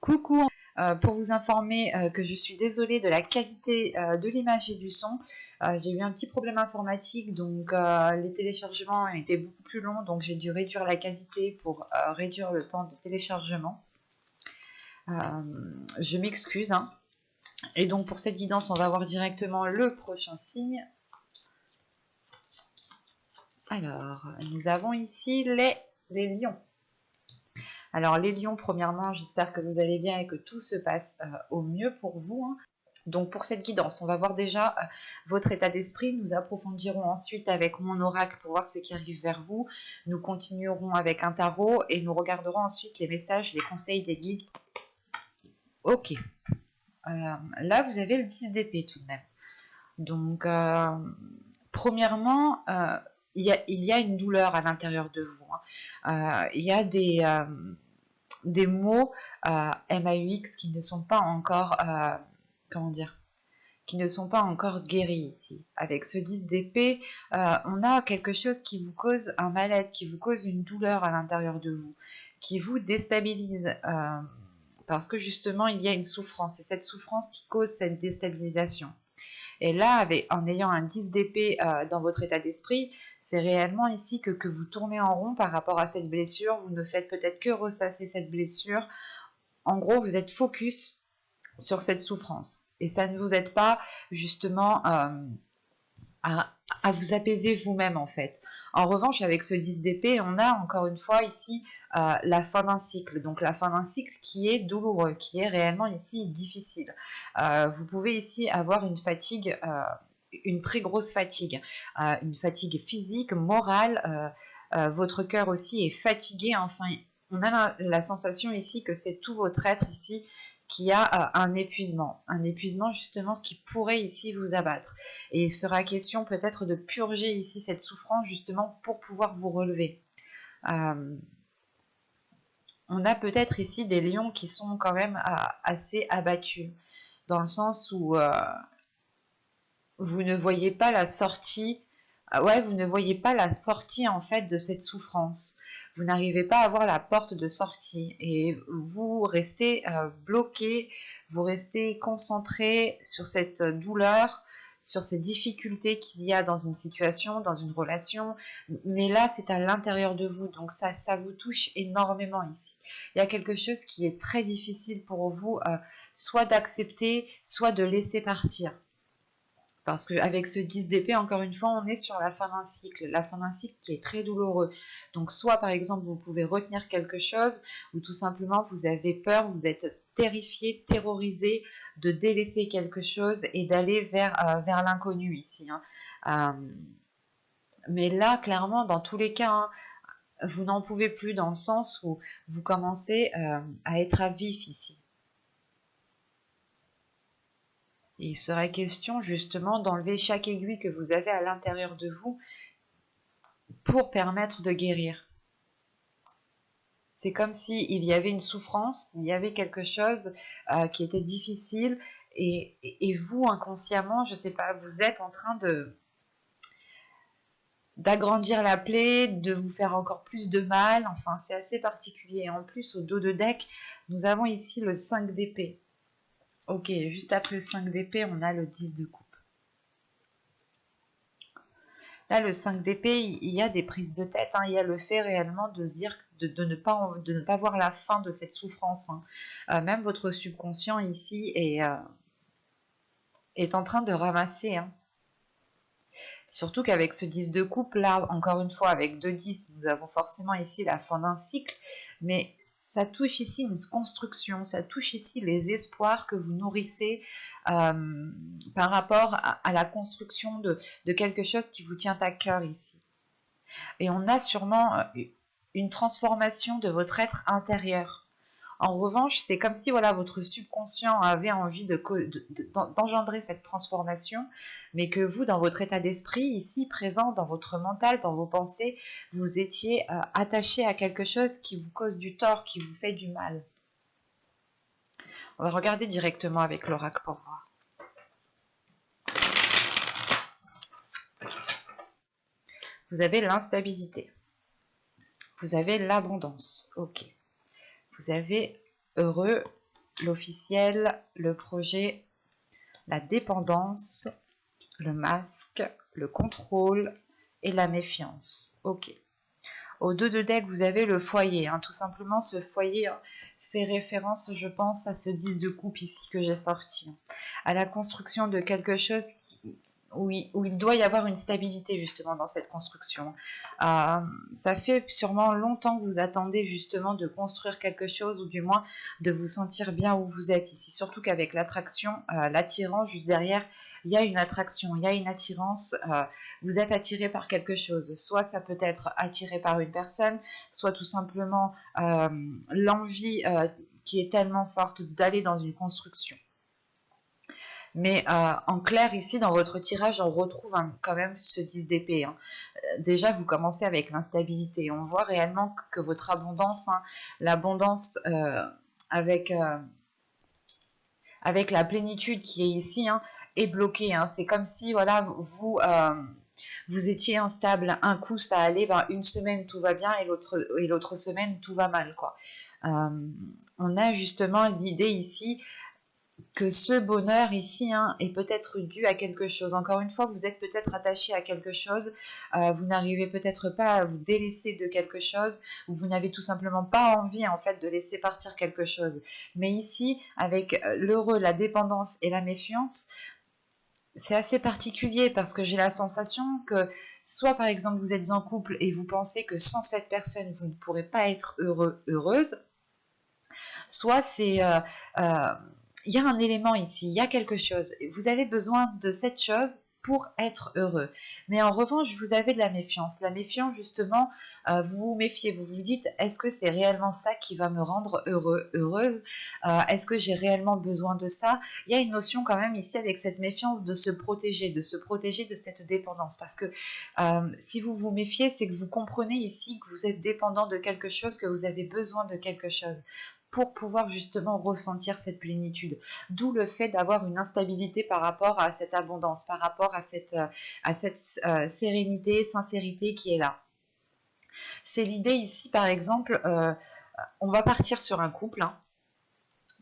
Coucou, pour vous informer que je suis désolée de la qualité de l'image et du son. J'ai eu un petit problème informatique, donc les téléchargements étaient beaucoup plus longs, donc j'ai dû réduire la qualité pour réduire le temps de téléchargement. Je m'excuse, hein. Et donc pour cette guidance, on va voir directement le prochain signe. Alors, nous avons ici les lions. Alors les lions, premièrement, j'espère que vous allez bien et que tout se passe au mieux pour vous, hein. Donc pour cette guidance, on va voir déjà votre état d'esprit. Nous approfondirons ensuite avec mon oracle pour voir ce qui arrive vers vous. Nous continuerons avec un tarot et nous regarderons ensuite les messages, les conseils des guides. Ok. Là, vous avez le 10 d'épée tout de même. Donc, premièrement, il y a une douleur à l'intérieur de vous, hein. Il y a des mots MAUX qui ne sont pas encore, comment dire, qui ne sont pas encore guéris ici. Avec ce 10 d'épée, on a quelque chose qui vous cause un mal-être, qui vous cause une douleur à l'intérieur de vous, qui vous déstabilise, parce que justement, il y a une souffrance. C'est cette souffrance qui cause cette déstabilisation. Et là, en ayant un 10 d'épée dans votre état d'esprit, c'est réellement ici que vous tournez en rond par rapport à cette blessure. Vous ne faites peut-être que ressasser cette blessure. En gros, vous êtes focus sur cette souffrance. Et ça ne vous aide pas justement à vous apaiser vous-même en fait. En revanche, avec ce 10 d'épée, on a encore une fois ici la fin d'un cycle. Donc la fin d'un cycle qui est douloureux, qui est réellement ici difficile. Vous pouvez ici avoir une fatigue, une très grosse fatigue. Une fatigue physique, morale. Votre cœur aussi est fatigué. Enfin, on a la sensation ici que c'est tout votre être ici qui a un épuisement justement qui pourrait ici vous abattre. Et il sera question peut-être de purger ici cette souffrance justement pour pouvoir vous relever. On a peut-être ici des lions qui sont quand même assez abattus, dans le sens où vous ne voyez pas la sortie, vous ne voyez pas la sortie en fait de cette souffrance. Vous n'arrivez pas à voir la porte de sortie et vous restez bloqué, vous restez concentré sur cette douleur, sur ces difficultés qu'il y a dans une situation, dans une relation, mais là c'est à l'intérieur de vous, donc ça vous touche énormément ici. Il y a quelque chose qui est très difficile pour vous, soit d'accepter, soit de laisser partir. Parce qu'avec ce 10 d'épée, encore une fois, on est sur la fin d'un cycle qui est très douloureux. Donc soit par exemple, vous pouvez retenir quelque chose, ou tout simplement vous avez peur, vous êtes terrifié, terrorisé de délaisser quelque chose et d'aller vers l'inconnu ici, hein. Mais là, clairement, dans tous les cas, hein, vous n'en pouvez plus dans le sens où vous commencez à être à vif ici. Il serait question justement d'enlever chaque aiguille que vous avez à l'intérieur de vous pour permettre de guérir. C'est comme s'il y avait une souffrance, il y avait quelque chose qui était difficile et vous, inconsciemment, je ne sais pas, vous êtes en train d'agrandir la plaie, de vous faire encore plus de mal. Enfin, c'est assez particulier. En plus, au dos de deck, nous avons ici le 5 d'épée. Ok, juste après le 5 d'épée, on a le 10 de coupe. Là, le 5 d'épée, il y a des prises de tête, hein. Il y a le fait réellement de se dire, de ne pas voir la fin de cette souffrance, hein. Même votre subconscient ici est en train de ramasser, hein. Surtout qu'avec ce 10 de coupe, là, encore une fois, avec 2 10, nous avons forcément ici la fin d'un cycle, mais ça touche ici une construction, ça touche ici les espoirs que vous nourrissez par rapport à la construction de quelque chose qui vous tient à cœur ici. Et on a sûrement une transformation de votre être intérieur. En revanche, c'est comme si voilà, votre subconscient avait envie d'engendrer cette transformation, mais que vous, dans votre état d'esprit, ici présent, dans votre mental, dans vos pensées, vous étiez attaché à quelque chose qui vous cause du tort, qui vous fait du mal. On va regarder directement avec l'oracle pour voir. Vous avez l'instabilité. Vous avez l'abondance. Ok. Vous avez heureux, l'officiel, le projet, la dépendance, le masque, le contrôle et la méfiance. Ok. Au 2 de deck, vous avez le foyer. Tout simplement, ce foyer fait référence, je pense, à ce 10 de coupe ici que j'ai sorti. À la construction de quelque chose où il doit y avoir une stabilité justement dans cette construction. Ça fait sûrement longtemps que vous attendez justement de construire quelque chose ou du moins de vous sentir bien où vous êtes ici. Surtout qu'avec l'attraction, l'attirance juste derrière, il y a une attraction, il y a une attirance, vous êtes attiré par quelque chose. Soit ça peut être attiré par une personne, soit tout simplement l'envie qui est tellement forte d'aller dans une construction. Mais en clair, ici, dans votre tirage, on retrouve quand même ce 10 d'épée. Déjà, vous commencez avec l'instabilité. On voit réellement que votre abondance, l'abondance avec la plénitude qui est ici, est bloquée. C'est comme si, voilà, vous étiez instable. Un coup, ça allait, une semaine, tout va bien, et l'autre semaine, tout va mal, quoi. On a justement l'idée ici que ce bonheur ici est peut-être dû à quelque chose. Encore une fois, vous êtes peut-être attaché à quelque chose, vous n'arrivez peut-être pas à vous délaisser de quelque chose, ou vous n'avez tout simplement pas envie en fait de laisser partir quelque chose. Mais ici, avec l'heureux, la dépendance et la méfiance, c'est assez particulier parce que j'ai la sensation que soit par exemple vous êtes en couple et vous pensez que sans cette personne vous ne pourrez pas être heureux, heureuse, soit c'est il y a un élément ici, il y a quelque chose. Vous avez besoin de cette chose pour être heureux. Mais en revanche, vous avez de la méfiance. La méfiance, justement, vous vous méfiez. Vous vous dites, est-ce que c'est réellement ça qui va me rendre heureux, heureuse? Est-ce que j'ai réellement besoin de ça? Il y a une notion quand même ici avec cette méfiance de se protéger de cette dépendance. Parce que si vous vous méfiez, c'est que vous comprenez ici que vous êtes dépendant de quelque chose, que vous avez besoin de quelque chose pour pouvoir justement ressentir cette plénitude. D'où le fait d'avoir une instabilité par rapport à cette abondance, par rapport à cette sérénité, sincérité qui est là. C'est l'idée ici, par exemple, on va partir sur un couple,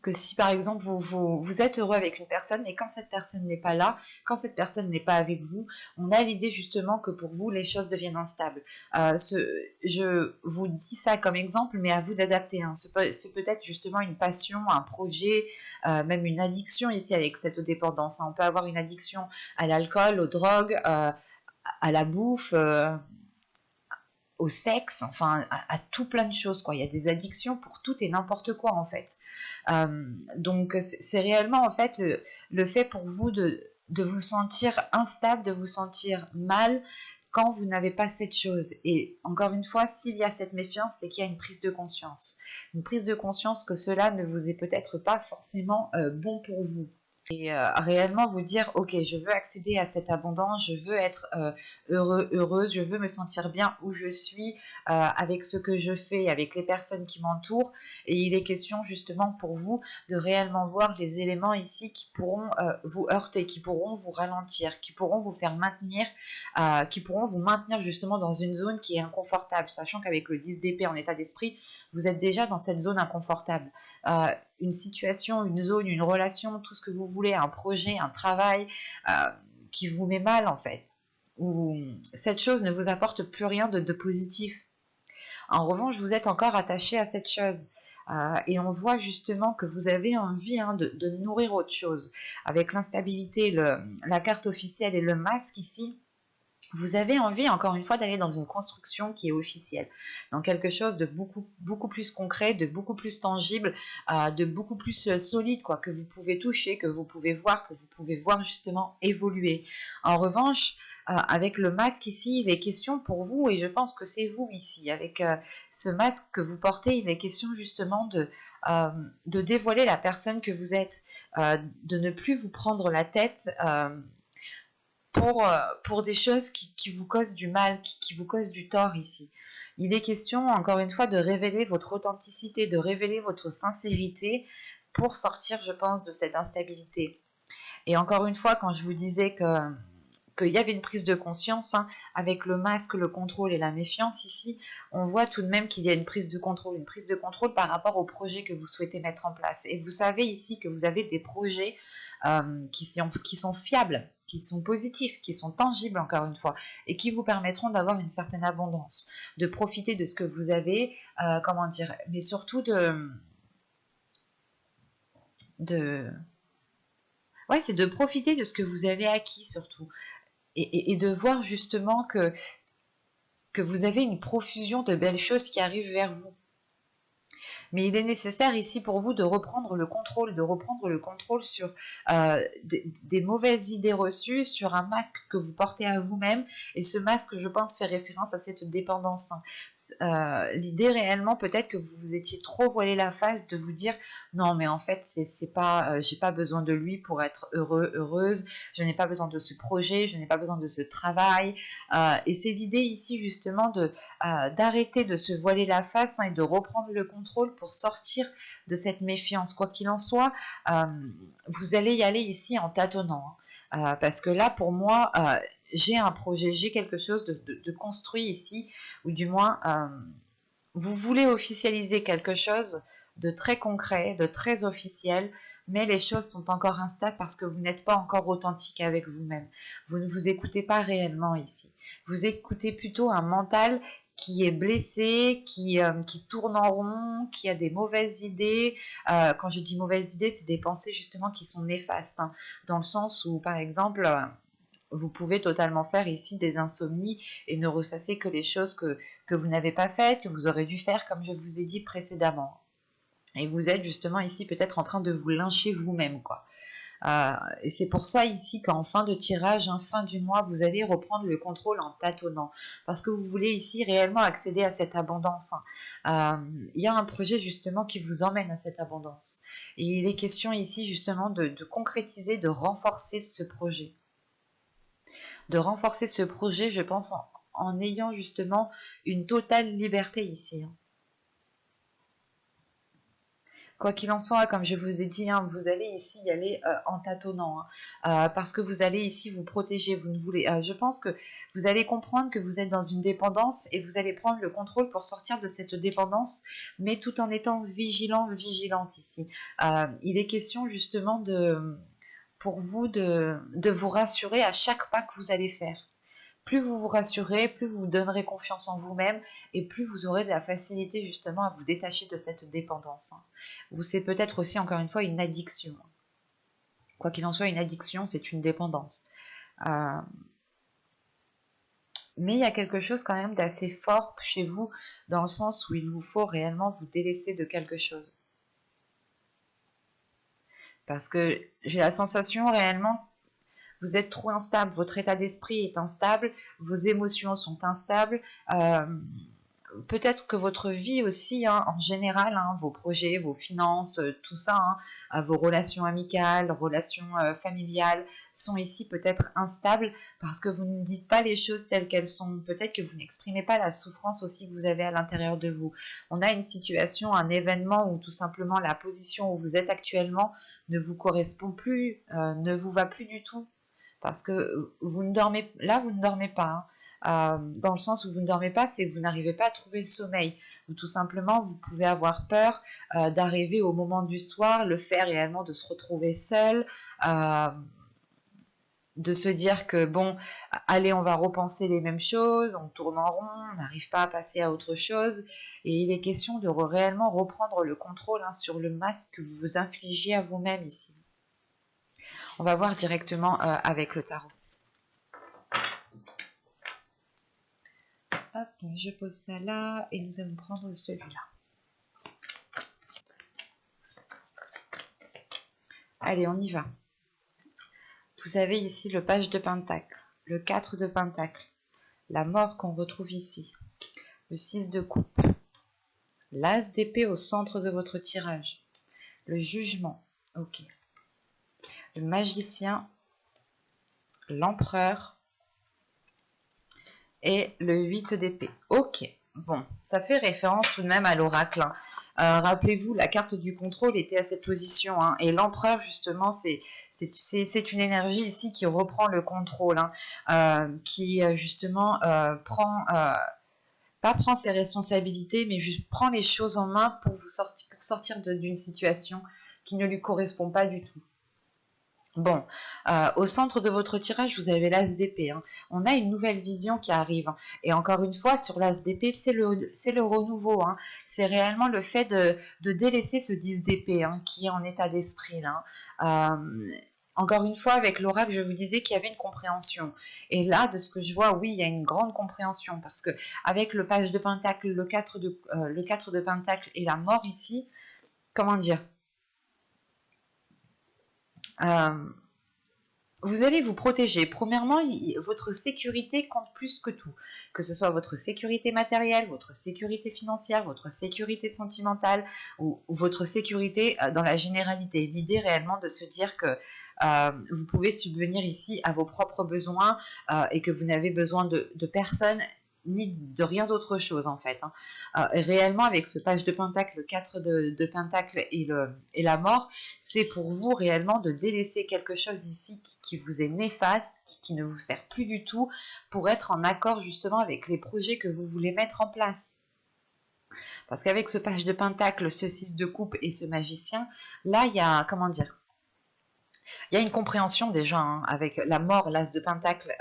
que si par exemple vous êtes heureux avec une personne, mais quand cette personne n'est pas là, quand cette personne n'est pas avec vous, on a l'idée justement que pour vous les choses deviennent instables. Je vous dis ça comme exemple, mais à vous d'adapter. C'est peut-être justement une passion, un projet, même une addiction ici avec cette dépendance. On peut avoir une addiction à l'alcool, aux drogues, à la bouffe. Au sexe, enfin à tout plein de choses, quoi. Il y a des addictions pour tout et n'importe quoi en fait. Donc c'est réellement en fait le fait pour vous de vous sentir instable, de vous sentir mal quand vous n'avez pas cette chose. Et encore une fois, s'il y a cette méfiance, c'est qu'il y a une prise de conscience. Une prise de conscience que cela ne vous est peut-être pas forcément bon pour vous. Et réellement vous dire, ok, je veux accéder à cette abondance, je veux être heureux, heureuse, je veux me sentir bien où je suis, avec ce que je fais, avec les personnes qui m'entourent. Et il est question justement pour vous de réellement voir les éléments ici qui pourront vous heurter, qui pourront vous ralentir, qui pourront vous faire maintenir, qui pourront vous maintenir justement dans une zone qui est inconfortable, sachant qu'avec le 10 d'épée en état d'esprit, vous êtes déjà dans cette zone inconfortable. Une situation, une zone, une relation, tout ce que vous voulez, un projet, un travail qui vous met mal en fait. Où cette chose ne vous apporte plus rien de positif. En revanche, vous êtes encore attaché à cette chose. Et on voit justement que vous avez envie de nourrir autre chose. Avec l'instabilité, la carte officielle et le masque ici, vous avez envie, encore une fois, d'aller dans une construction qui est officielle, dans quelque chose de beaucoup plus concret, de beaucoup plus tangible, de beaucoup plus solide, quoi, que vous pouvez toucher, que vous pouvez voir justement évoluer. En revanche, avec le masque ici, il est question pour vous, et je pense que c'est vous ici, avec ce masque que vous portez, il est question justement de dévoiler la personne que vous êtes, de ne plus vous prendre la tête pour des choses qui vous causent du mal, qui vous causent du tort ici. Il est question, encore une fois, de révéler votre authenticité, de révéler votre sincérité pour sortir, je pense, de cette instabilité. Et encore une fois, quand je vous disais qu'il y avait une prise de conscience, hein, avec le masque, le contrôle et la méfiance. Ici, on voit tout de même qu'il y a une prise de contrôle par rapport au projet que vous souhaitez mettre en place. Et vous savez ici que vous avez des projets qui sont fiables, qui sont positifs, qui sont tangibles encore une fois, et qui vous permettront d'avoir une certaine abondance, de profiter de ce que vous avez, comment dire, mais surtout ouais, c'est de profiter de ce que vous avez acquis surtout, et de voir justement que vous avez une profusion de belles choses qui arrivent vers vous. Mais il est nécessaire ici pour vous de reprendre le contrôle sur des mauvaises idées reçues, sur un masque que vous portez à vous-même. Et ce masque, je pense, fait référence à cette dépendance. L'idée réellement, peut-être que vous vous étiez trop voilé la face de vous dire non, mais en fait, c'est pas, j'ai pas besoin de lui pour être heureux, heureuse. Je n'ai pas besoin de ce projet, je n'ai pas besoin de ce travail. Et c'est l'idée ici justement d'arrêter de se voiler la face, hein, et de reprendre le contrôle pour sortir de cette méfiance. Quoi qu'il en soit, vous allez y aller ici en tâtonnant, hein. Parce que là, pour moi, j'ai un projet, j'ai quelque chose de construit ici, ou du moins, vous voulez officialiser quelque chose de très concret, de très officiel, mais les choses sont encore instables parce que vous n'êtes pas encore authentique avec vous-même. Vous ne vous écoutez pas réellement ici. Vous écoutez plutôt un mental qui est blessé, qui tourne en rond, qui a des mauvaises idées. Quand je dis mauvaises idées, c'est des pensées justement qui sont néfastes, hein, dans le sens où, par exemple, vous pouvez totalement faire ici des insomnies et ne ressasser que les choses que vous n'avez pas faites, que vous aurez dû faire, comme je vous ai dit précédemment. Et vous êtes justement ici peut-être en train de vous lyncher vous-même, quoi. Et c'est pour ça ici qu'en fin de tirage, en fin du mois, vous allez reprendre le contrôle en tâtonnant. Parce que vous voulez ici réellement accéder à cette abondance. Il y a un projet justement qui vous emmène à cette abondance. Et il est question ici justement de concrétiser, de renforcer ce projet. De renforcer ce projet, je pense, en ayant justement une totale liberté ici, hein. Quoi qu'il en soit, comme je vous ai dit, hein, vous allez ici y aller en tâtonnant, hein, parce que vous allez ici vous protéger. Vous ne voulez, je pense que vous allez comprendre que vous êtes dans une dépendance et vous allez prendre le contrôle pour sortir de cette dépendance, mais tout en étant vigilant, vigilante ici. Il est question justement pour vous de vous rassurer à chaque pas que vous allez faire. Plus vous vous rassurez, plus vous vous donnerez confiance en vous-même et plus vous aurez de la facilité justement à vous détacher de cette dépendance, hein. Ou c'est peut-être aussi encore une fois une addiction. Quoi qu'il en soit, une addiction, c'est une dépendance. Mais il y a quelque chose quand même d'assez fort chez vous dans le sens où il vous faut réellement vous délaisser de quelque chose. Parce que j'ai la sensation réellement vous êtes trop instable, votre état d'esprit est instable, vos émotions sont instables, peut-être que votre vie aussi, hein, en général, hein, vos projets, vos finances, tout ça, hein, vos relations amicales, relations familiales, sont ici peut-être instables parce que vous ne dites pas les choses telles qu'elles sont. Peut-être que vous n'exprimez pas la souffrance aussi que vous avez à l'intérieur de vous. On a une situation, un événement où tout simplement la position où vous êtes actuellement ne vous correspond plus, ne vous va plus du tout. Parce que vous ne dormez, là vous ne dormez pas, hein. Dans le sens où vous ne dormez pas, c'est que vous n'arrivez pas à trouver le sommeil. Ou tout simplement, vous pouvez avoir peur d'arriver au moment du soir, le fait réellement de se retrouver seul, de se dire que bon, allez, on va repenser les mêmes choses, on tourne en rond, on n'arrive pas à passer à autre chose. Et il est question de réellement reprendre le contrôle, hein, sur le masque que vous vous infligez à vous-même ici. On va voir directement avec le tarot. Hop, je pose ça là et nous allons prendre celui-là. Allez, on y va. Vous avez ici le page de Pentacle, le 4 de Pentacle, la mort qu'on retrouve ici, le 6 de coupe, l'as d'épée au centre de votre tirage, le jugement, ok, le magicien, l'empereur et le 8 d'épée. Ok, bon, ça fait référence tout de même à l'oracle, hein. Rappelez-vous, la carte du contrôle était à cette position, hein, et l'empereur, justement, c'est une énergie ici qui reprend le contrôle, hein, qui, justement, pas prend ses responsabilités, mais juste prend les choses en main pour sortir d'une situation qui ne lui correspond pas du tout. Bon, au centre de votre tirage, vous avez l'As d'épée, hein. On a une nouvelle vision qui arrive, hein. Et encore une fois, sur l'As d'épée, c'est le renouveau, hein. C'est réellement le fait de délaisser ce 10 d'épée, hein, qui est en état d'esprit, là, hein. Encore une fois, avec l'oracle, je vous disais qu'il y avait une compréhension. Et là, de ce que je vois, oui, il y a une grande compréhension. Parce que avec le page de Pentacle, le 4 de Pentacle et la mort ici, comment dire, vous allez vous protéger. Premièrement, votre sécurité compte plus que tout. Que ce soit votre sécurité matérielle, votre sécurité financière, votre sécurité sentimentale ou votre sécurité dans la généralité. L'idée réellement de se dire que vous pouvez subvenir ici à vos propres besoins et que vous n'avez besoin de personne ni de rien d'autre chose en fait, hein. Réellement avec ce page de Pentacle, le 4 de Pentacle et la mort, c'est pour vous réellement de délaisser quelque chose ici qui vous est néfaste, qui ne vous sert plus du tout, pour être en accord justement avec les projets que vous voulez mettre en place. Parce qu'avec ce page de Pentacle, ce 6 de coupe et ce magicien, là il y a, comment dire, il y a une compréhension déjà, hein, avec la mort, l'as de pentacle,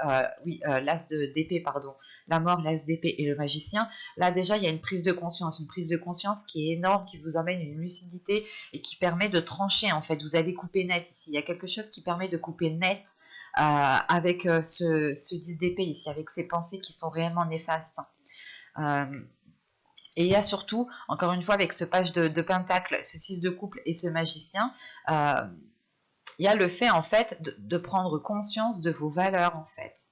l'as d'épée, pardon, la mort, l'as d'épée et le magicien. Là déjà, il y a une prise de conscience qui est énorme, qui vous emmène une lucidité et qui permet de trancher en fait. Vous allez couper net ici. Il y a quelque chose qui permet de couper net avec ce 10 d'épée ici, avec ces pensées qui sont réellement néfastes. Et il y a surtout, encore une fois, avec ce page de pentacle, ce 6 de couple et ce magicien, il y a le fait en fait de prendre conscience de vos valeurs en fait,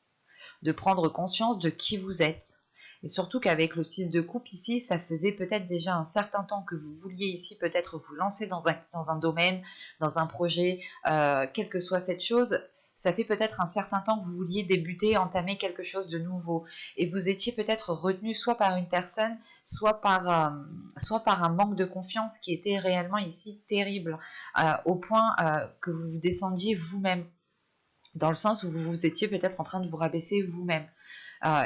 de prendre conscience de qui vous êtes. Et surtout qu'avec le 6 de coupe ici, ça faisait peut-être déjà un certain temps que vous vouliez ici peut-être vous lancer dans un domaine, dans un projet, quelle que soit cette chose. Ça fait peut-être un certain temps que vous vouliez débuter, entamer quelque chose de nouveau. Et vous étiez peut-être retenu soit par une personne, soit par un manque de confiance qui était réellement ici terrible, au point que vous vous descendiez vous-même, dans le sens où vous étiez peut-être en train de vous rabaisser vous-même.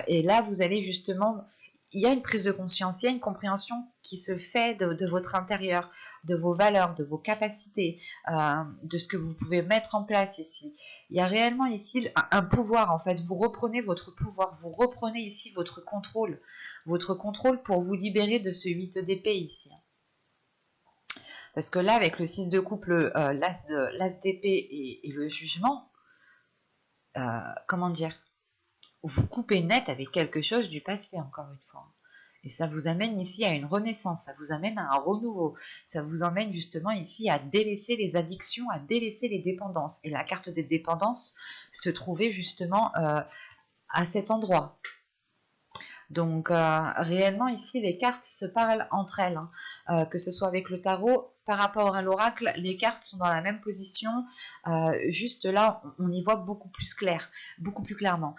Et là, vous allez justement... Il y a une prise de conscience, il y a une compréhension qui se fait de votre intérieur, de vos valeurs, de vos capacités, de ce que vous pouvez mettre en place ici. Il y a réellement ici un pouvoir, en fait. Vous reprenez votre pouvoir, vous reprenez ici votre contrôle pour vous libérer de ce 8 d'épée ici. Parce que là, avec le 6 de couple, l'as d'épée et le jugement, comment dire, vous coupez net avec quelque chose du passé, encore une fois. Et ça vous amène ici à une renaissance, ça vous amène à un renouveau, ça vous emmène justement ici à délaisser les addictions, à délaisser les dépendances. Et la carte des dépendances se trouvait justement à cet endroit. Donc réellement ici les cartes se parlent entre elles, hein. Que ce soit avec le tarot, par rapport à l'oracle, les cartes sont dans la même position, juste là on y voit beaucoup plus clair, beaucoup plus clairement.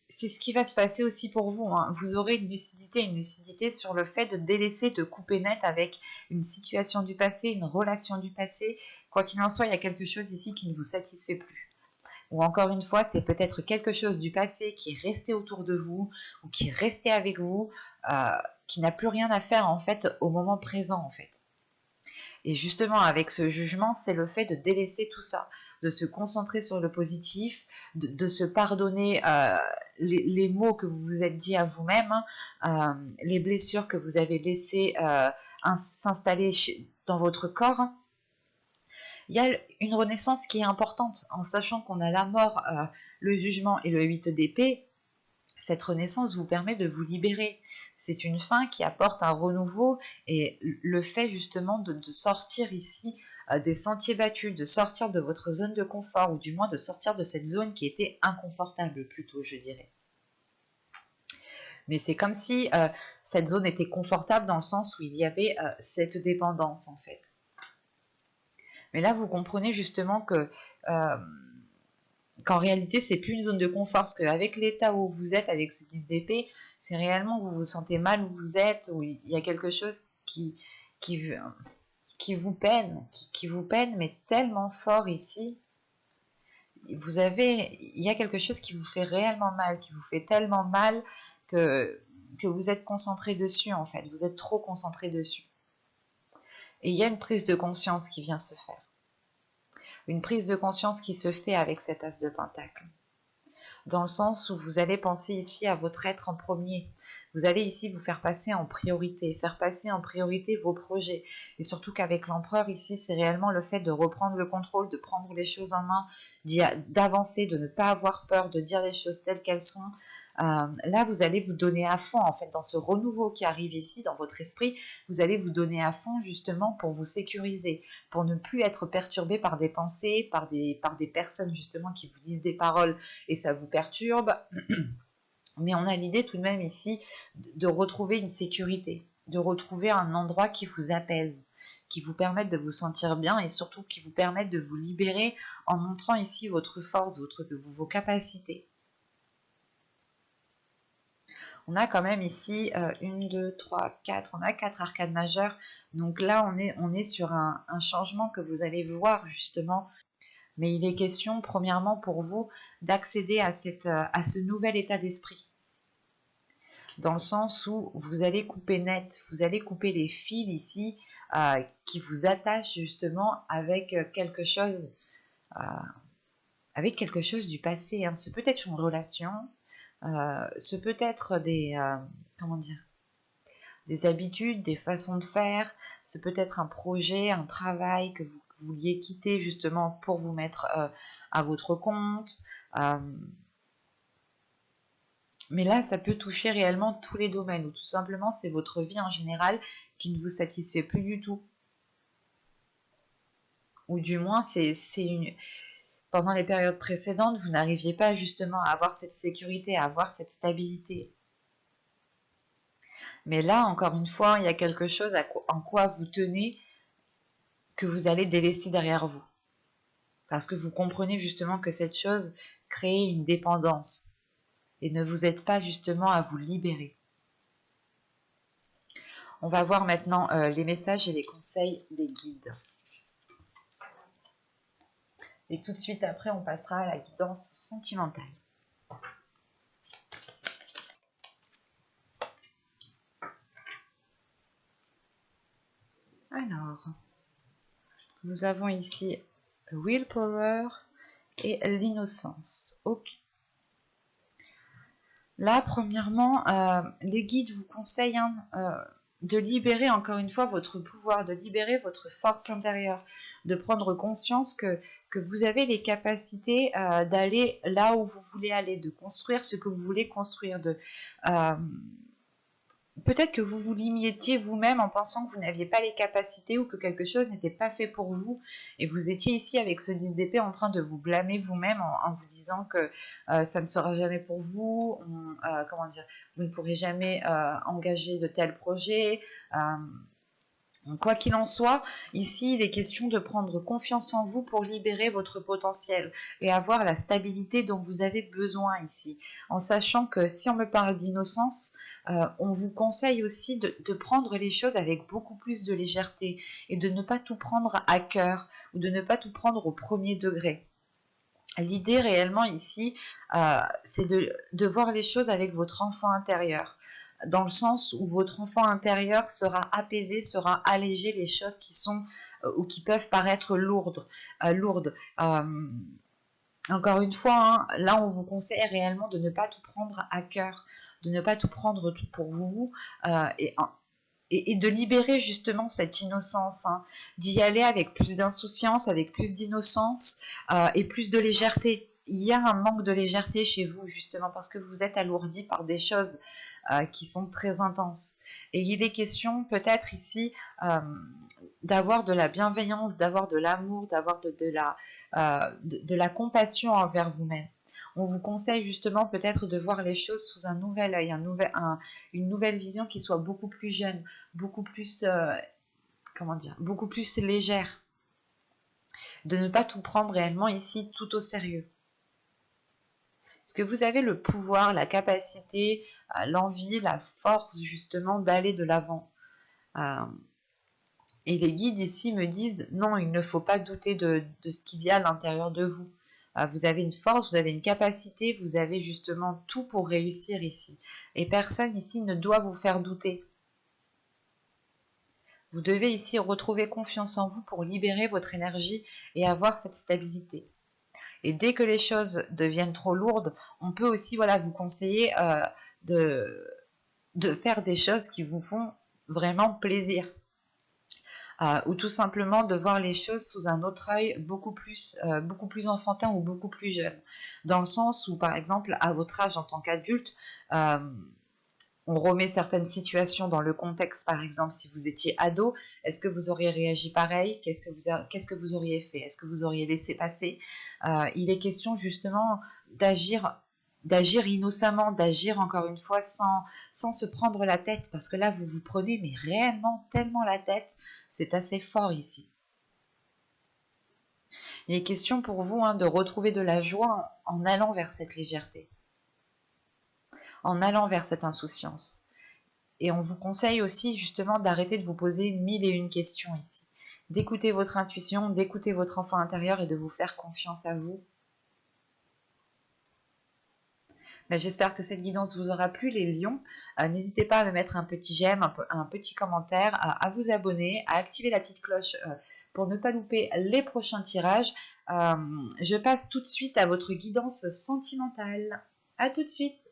C'est ce qui va se passer aussi pour vous, hein. Vous aurez une lucidité sur le fait de délaisser, de couper net avec une situation du passé, une relation du passé. Quoi qu'il en soit, il y a quelque chose ici qui ne vous satisfait plus. Ou encore une fois, c'est peut-être quelque chose du passé qui est resté autour de vous ou qui est resté avec vous, qui n'a plus rien à faire en fait au moment présent en fait. Et justement, avec ce jugement, c'est le fait de délaisser tout ça, de se concentrer sur le positif, de se pardonner les mots que vous vous êtes dit à vous-même, hein, les blessures que vous avez laissées s'installer dans votre corps. Il y a une renaissance qui est importante, en sachant qu'on a la mort, le jugement et le 8 d'épée. Cette renaissance vous permet de vous libérer. C'est une fin qui apporte un renouveau et le fait justement de sortir ici des sentiers battus, de sortir de votre zone de confort, ou du moins de sortir de cette zone qui était inconfortable plutôt, je dirais. Mais c'est comme si cette zone était confortable dans le sens où il y avait cette dépendance en fait. Mais là, vous comprenez justement que qu'en réalité, c'est plus une zone de confort, parce qu'avec l'état où vous êtes, avec ce 10 d'épée, c'est réellement où vous vous sentez mal où vous êtes, où il y a quelque chose qui qui, qui vous peine, qui vous peine, mais tellement fort ici. Il y a quelque chose qui vous fait réellement mal, qui vous fait tellement mal que vous êtes concentré dessus en fait, vous êtes trop concentré dessus. Et il y a une prise de conscience qui vient se faire. Une prise de conscience qui se fait avec cet as de pentacle. Dans le sens où vous allez penser ici à votre être en premier. Vous allez ici vous faire passer en priorité vos projets. Et surtout qu'avec l'empereur ici, c'est réellement le fait de reprendre le contrôle, de prendre les choses en main, d'avancer, de ne pas avoir peur, de dire les choses telles qu'elles sont. Là, vous allez vous donner à fond, en fait, dans ce renouveau qui arrive ici, dans votre esprit, vous allez vous donner à fond, justement, pour vous sécuriser, pour ne plus être perturbé par des pensées, par des personnes, justement, qui vous disent des paroles et ça vous perturbe. Mais on a l'idée tout de même ici de retrouver une sécurité, de retrouver un endroit qui vous apaise, qui vous permette de vous sentir bien et surtout qui vous permette de vous libérer en montrant ici votre force, vos capacités. On a quand même ici 1, 2, 3, 4, on a 4 arcades majeures. Donc là, on est sur un changement que vous allez voir justement. Mais il est question, premièrement, pour vous, d'accéder à ce nouvel état d'esprit. Dans le sens où vous allez couper net, vous allez couper les fils ici qui vous attachent justement avec quelque chose du passé. Hein. Ce peut être une relation, ce peut être des habitudes, des façons de faire, ce peut être un projet, un travail que vous vouliez quitter justement pour vous mettre à votre compte. Mais là, ça peut toucher réellement tous les domaines, ou tout simplement c'est votre vie en général qui ne vous satisfait plus du tout. Ou du moins, pendant les périodes précédentes, vous n'arriviez pas justement à avoir cette sécurité, à avoir cette stabilité. Mais là, encore une fois, il y a quelque chose en quoi vous tenez que vous allez délaisser derrière vous. Parce que vous comprenez justement que cette chose crée une dépendance et ne vous aide pas justement à vous libérer. On va voir maintenant les messages et les conseils des guides. Et tout de suite après, on passera à la guidance sentimentale. Alors, nous avons ici Willpower et l'innocence. Ok. Là, premièrement, les guides vous conseillent de libérer encore une fois votre pouvoir, de libérer votre force intérieure, de prendre conscience que vous avez les capacités d'aller là où vous voulez aller, de construire ce que vous voulez construire, peut-être que vous vous limitiez vous-même en pensant que vous n'aviez pas les capacités ou que quelque chose n'était pas fait pour vous. Et vous étiez ici avec ce 10 d'épée en train de vous blâmer vous-même en vous disant que ça ne sera jamais pour vous, vous ne pourrez jamais engager de tels projets. Quoi qu'il en soit, ici, il est question de prendre confiance en vous pour libérer votre potentiel et avoir la stabilité dont vous avez besoin ici. En sachant que si on me parle d'innocence, on vous conseille aussi de prendre les choses avec beaucoup plus de légèreté et de ne pas tout prendre à cœur ou de ne pas tout prendre au premier degré. L'idée réellement ici, c'est de voir les choses avec votre enfant intérieur, dans le sens où votre enfant intérieur sera apaisé, sera allégé les choses qui sont ou qui peuvent paraître lourdes. Encore une fois, hein, là on vous conseille réellement de ne pas tout prendre à cœur, de ne pas tout prendre tout pour vous et de libérer justement cette innocence, hein, d'y aller avec plus d'insouciance, avec plus d'innocence et plus de légèreté. Il y a un manque de légèreté chez vous justement parce que vous êtes alourdi par des choses qui sont très intenses. Et il est question peut-être ici d'avoir de la bienveillance, d'avoir de l'amour, d'avoir de la compassion envers vous-même. On vous conseille justement peut-être de voir les choses sous un nouvel œil, une nouvelle vision qui soit beaucoup plus jeune, beaucoup plus, beaucoup plus légère. De ne pas tout prendre réellement ici tout au sérieux. Est-ce que vous avez le pouvoir, la capacité, l'envie, la force justement d'aller de l'avant Et les guides ici me disent, non, il ne faut pas douter de ce qu'il y a à l'intérieur de vous. Vous avez une force, vous avez une capacité, vous avez justement tout pour réussir ici. Et personne ici ne doit vous faire douter. Vous devez ici retrouver confiance en vous pour libérer votre énergie et avoir cette stabilité. Et dès que les choses deviennent trop lourdes, on peut aussi voilà, vous conseiller de faire des choses qui vous font vraiment plaisir. Ou tout simplement de voir les choses sous un autre œil beaucoup plus enfantin ou beaucoup plus jeune. Dans le sens où, par exemple, à votre âge en tant qu'adulte, euh, on remet certaines situations dans le contexte. Par exemple, si vous étiez ado, est-ce que vous auriez réagi pareil? Qu'est-ce que vous auriez fait? Est-ce que vous auriez laissé passer? Il est question justement d'agir innocemment, d'agir encore une fois sans se prendre la tête, parce que là vous vous prenez mais réellement tellement la tête, c'est assez fort ici. Il est question pour vous de retrouver de la joie en allant vers cette légèreté, en allant vers cette insouciance. Et on vous conseille aussi justement d'arrêter de vous poser 1001 questions ici, d'écouter votre intuition, d'écouter votre enfant intérieur et de vous faire confiance à vous. J'espère que cette guidance vous aura plu les lions. N'hésitez pas à me mettre un petit j'aime, un petit commentaire, à vous abonner, à activer la petite cloche pour ne pas louper les prochains tirages. Je passe tout de suite à votre guidance sentimentale. À tout de suite.